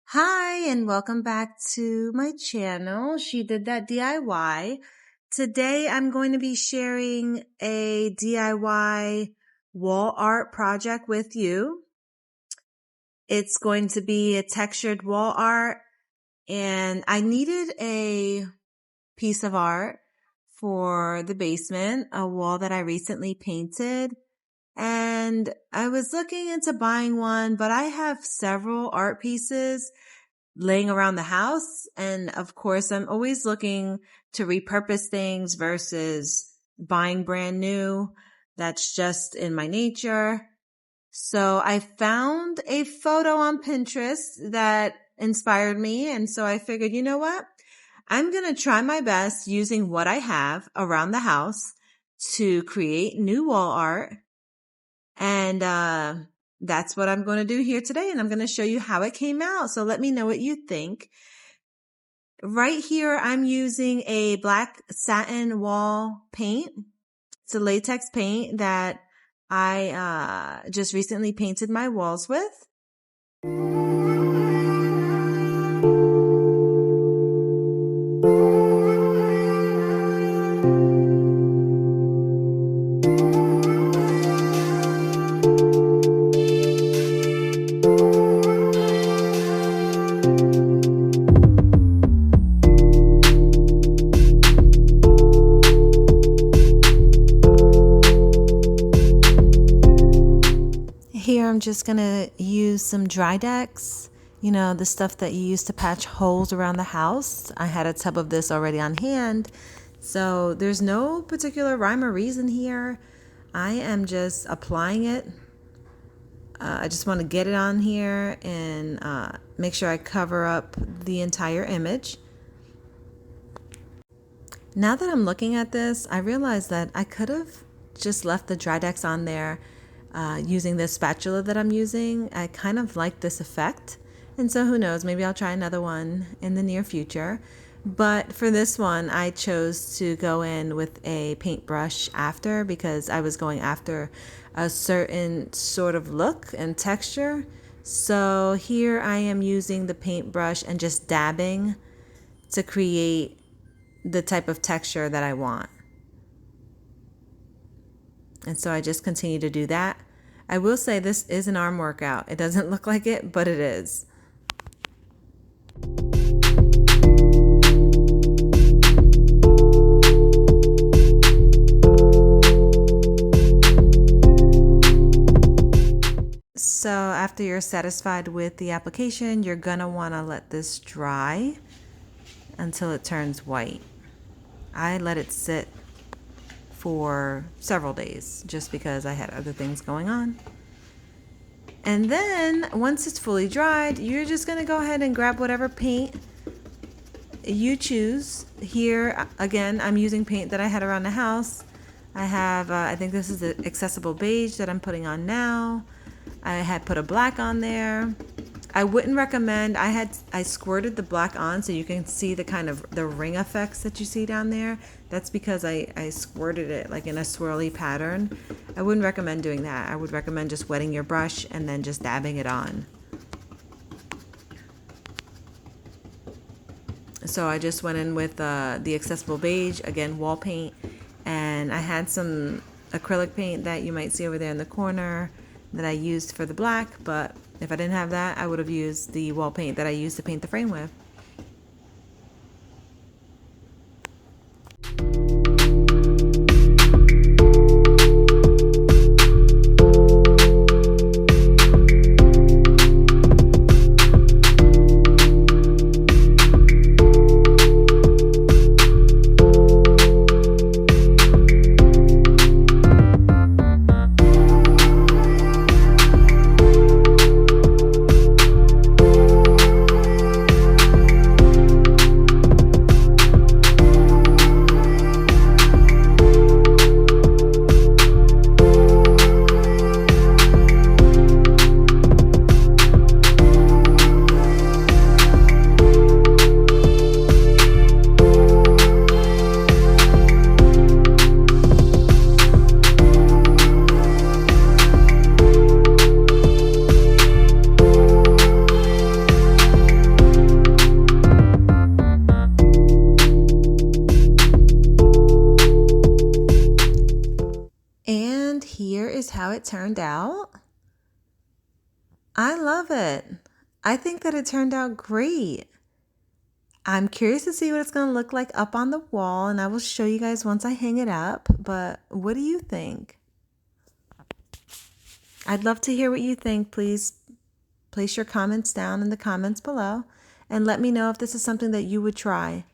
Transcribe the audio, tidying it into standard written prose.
Hi, and welcome back to my channel. She Did That DIY. Today I'm going to be sharing a DIY wall art project with you. It's going to be a textured wall art, and I needed a piece of art for the basement, a wall that I recently painted. And I was looking into buying one, but I have several art pieces laying around the house. And of course, I'm always looking to repurpose things versus buying brand new. That's just in my nature. So I found a photo on Pinterest that inspired me. And so I figured, you know what? I'm going to try my best using what I have around the house to create new wall art. And that's what I'm going to do here today. And I'm going to show you how it came out. So let me know what you think. Right here, I'm using a black satin wall paint. It's a latex paint that I just recently painted my walls with. Here I'm just going to use some Drydex, the stuff that you use to patch holes around the house. I had a tub of this already on hand, so there's no particular rhyme or reason here. I am just applying it. I just want to get it on here and make sure I cover up the entire image. Now that I'm looking at this, I realize that I could have just left the Drydex on there using this spatula that I'm using. I kind of like this effect. And so who knows, maybe I'll try another one in the near future. But for this one, I chose to go in with a paintbrush after because I was going after a certain sort of look and texture. So here I am using the paintbrush and just dabbing to create the type of texture that I want. And so I just continue to do that. I will say this is an arm workout. It doesn't look like it, but it is. So after you're satisfied with the application, you're gonna wanna let this dry until it turns white. I let it sit for several days just because I had other things going on. And then once it's fully dried, you're just going to go ahead and grab whatever paint you choose. Here, again, I'm using paint that I had around the house. I have, I think this is the accessible beige that I'm putting on now. I had put a black on there. I wouldn't recommend, I squirted the black on so you can see the kind of the ring effects that you see down there. That's because I squirted it like in a swirly pattern. I wouldn't recommend doing that. I would recommend just wetting your brush and then just dabbing it on. So I just went in with the accessible beige, again, wall paint, and I had some acrylic paint that you might see over there in the corner that I used for the black, but if I didn't have that, I would have used the wall paint that I used to paint the frame with. is how it turned out. I love it. I think that it turned out great. I'm curious to see what it's going to look like up on the wall, and I will show you guys once I hang it up. But what do you think? I'd love to hear what you think. Please place your comments down in the comments below and let me know if this is something that you would try.